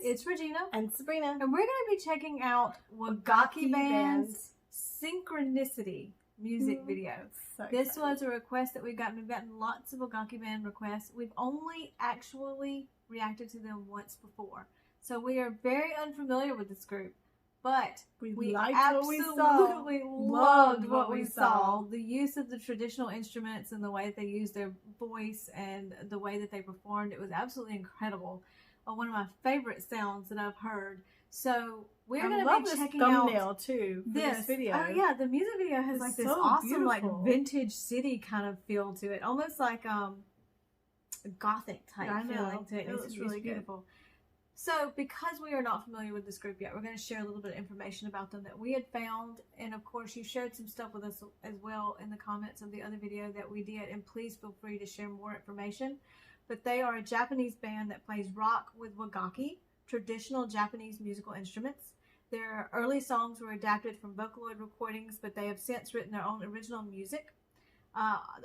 It's Regina. And Sabrina. And we're going to be checking out Wagakki Band's Synchronicity music video. So this was a request that we've gotten. We've gotten lots of Wagakki Band requests. We've only actually reacted to them once before. So we are very unfamiliar with this group. But we absolutely loved what we saw. The use of the traditional instruments and the way that they used their voice and the way that they performed, it was absolutely incredible. One of my favorite sounds that I've heard. So we're going to be checking out thumbnail too. This video. Oh yeah, the music video has like this awesome like vintage city kind of feel to it, almost like a gothic type feeling to it. It's really beautiful. So, because we are not familiar with this group yet, we're going to share a little bit of information about them that we had found. And, of course, you shared some stuff with us as well in the comments of the other video that we did. And please feel free to share more information. But they are a Japanese band that plays rock with wagakki, traditional Japanese musical instruments. Their early songs were adapted from Vocaloid recordings, but they have since written their own original music.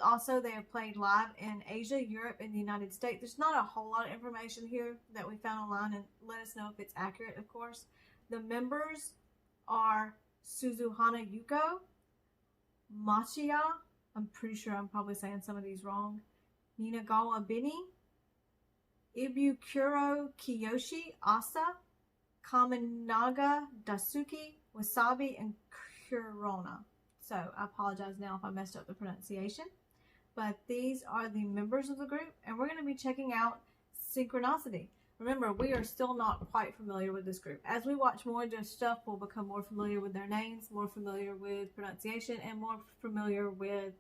Also, they have played live in Asia, Europe, and the United States. There's not a whole lot of information here that we found online, and let us know if it's accurate, of course. The members are Suzuhana Yuko, Machiya, I'm pretty sure I'm probably saying some of these wrong, Ninagawa Bini, Ibukuro Kiyoshi Asa, Kaminaga Dasuki, Wasabi, and Kurona. So I apologize now if I messed up the pronunciation. But these are the members of the group, and we're going to be checking out Synchronicity. Remember, we are still not quite familiar with this group. As we watch more of their stuff, we'll become more familiar with their names, more familiar with pronunciation, and more familiar with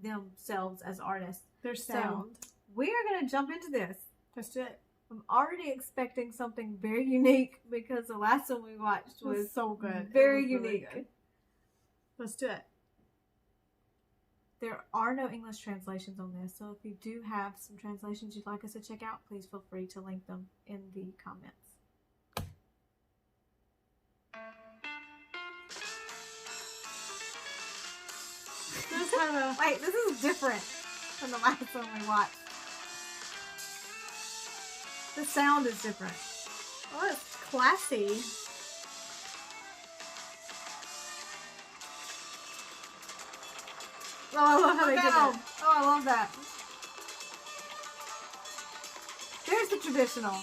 themselves as artists. Their sound. So we are going to jump into this. Let's do it. I'm already expecting something very unique because the last one we watched was so good. Very unique. Really good. Let's do it. There are no English translations on this, so if you do have some translations you'd like us to check out, please feel free to link them in the comments. Wait, this is different from the last one we watched. The sound is different. Oh, it's classy. Oh, I love how they did that. Oh, I love that. There's the traditional.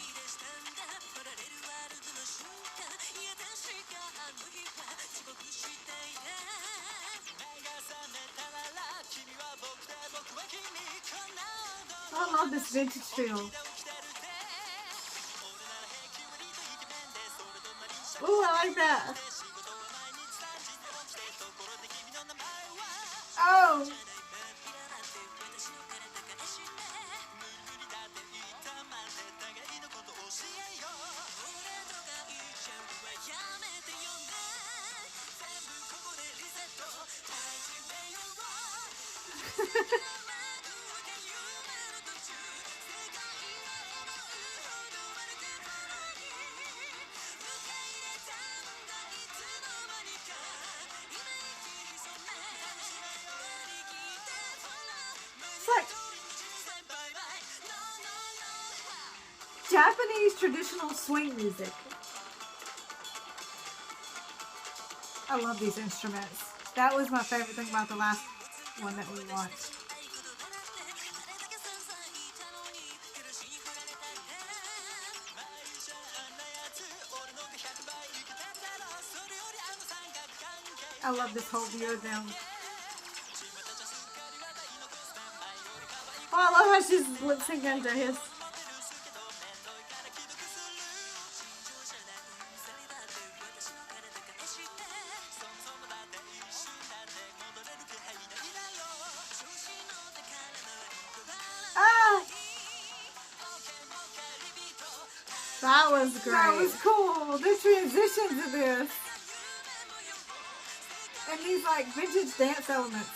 Oh, I love this vintage feel. Ooh, I like that. Oh! Japanese traditional swing music. I love these instruments. That was my favorite thing about the last one that we watched. I love this whole view of them. Oh, I love how she's lip syncing to his. That was great. That was cool. The transition to this. And these like vintage dance elements.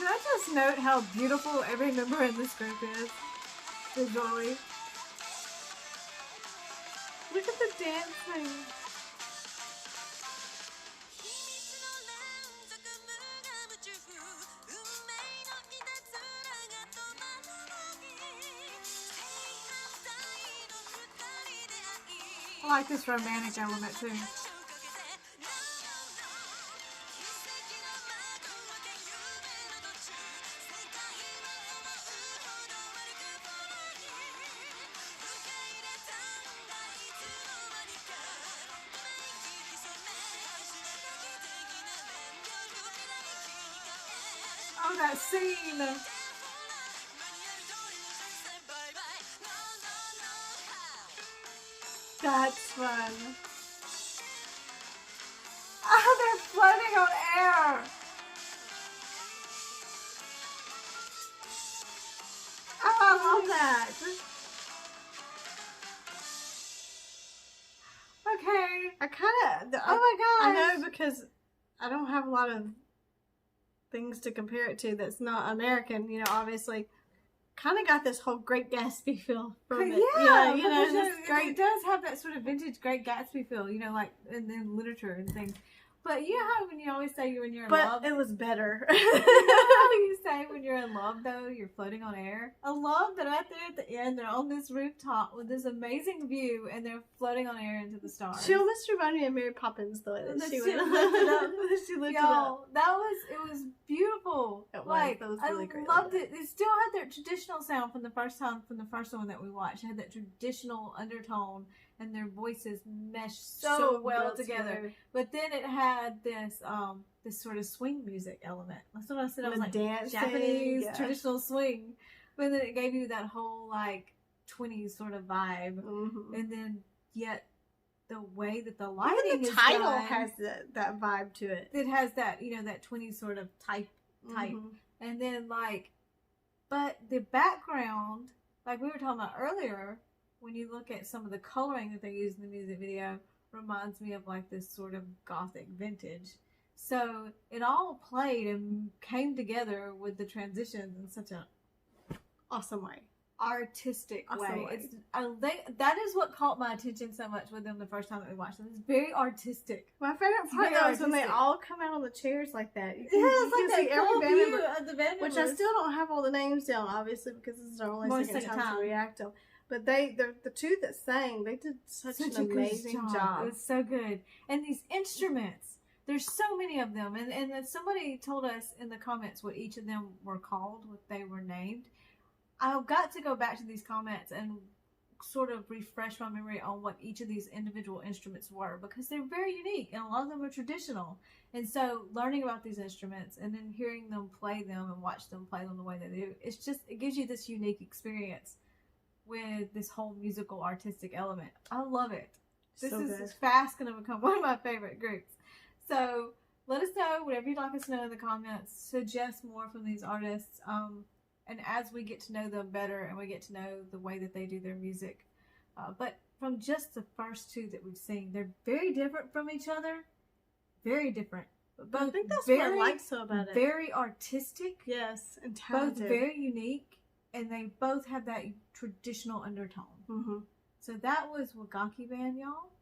Can I just note how beautiful every member in this group is? Visually. Look at the dancing. I like this romantic element too. Oh, that scene! That's fun. Oh, they're floating on air! Oh, I love that! Okay. I kind of... Oh my gosh! I know because I don't have a lot of things to compare it to that's not American, you know, obviously. Kind of got this whole Great Gatsby feel from it. Yeah, you know, it does have that sort of vintage Great Gatsby feel, you know, like in literature and things. But you know how when you always say when you're in love? But it was better. You know how you say when you're in love, though, you're floating on air? I love that right there at the end, they're on this rooftop with this amazing view, and they're floating on air into the stars. She almost reminded me of Mary Poppins, the way that she lifted went up. She lifted Y'all, up. it was beautiful. It was. Like, That was really great. I loved it. It still had that traditional sound from the first one that we watched. It had that traditional undertone, and their voices meshed so well together. But then it had this this sort of swing music element. That's what I said. I was like, dancing, Japanese traditional swing. But then it gave you that whole like 20s sort of vibe. Mm-hmm. And then yet the way that the lighting even the is title done, has that vibe to it. It has that, you know, that 20s sort of type. Mm-hmm. And then like, but the background, like we were talking about earlier, when you look at some of the coloring that they use in the music video, reminds me of like this sort of gothic vintage. So it all played and came together with the transitions in such an awesome way. Artistic way. It's that is what caught my attention so much with them the first time that we watched them. It's very artistic. My favorite part though is when they all come out on the chairs like that. You can, it's you like can see every band member, of the band which members. I still don't have all the names down, obviously, because this is our only second time to react to them. But the two that sang, they did such an amazing job. It was so good. And these instruments, there's so many of them. And then somebody told us in the comments what each of them were called, what they were named. I've got to go back to these comments and sort of refresh my memory on what each of these individual instruments were, because they're very unique and a lot of them are traditional. And so learning about these instruments and then hearing them play them and watch them play them the way they do, it gives you this unique experience with this whole musical artistic element. I love it. This is fast going to become one of my favorite groups. So let us know whatever you'd like us to know in the comments. Suggest more from these artists. And as we get to know them better and we get to know the way that they do their music. But from just the first two that we've seen, they're very different from each other. Very different. But I think that's what I like so about it. Very artistic. Yes, and talented. Both very unique. And they both have that traditional undertone. Mm-hmm. So that was Wagakki Band, y'all.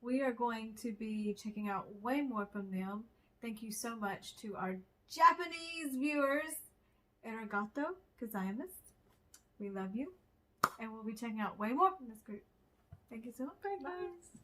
We are going to be checking out way more from them. Thank you so much to our Japanese viewers. Arigato gozaimasu. We love you. And we'll be checking out way more from this group. Thank you so much. Bye, guys.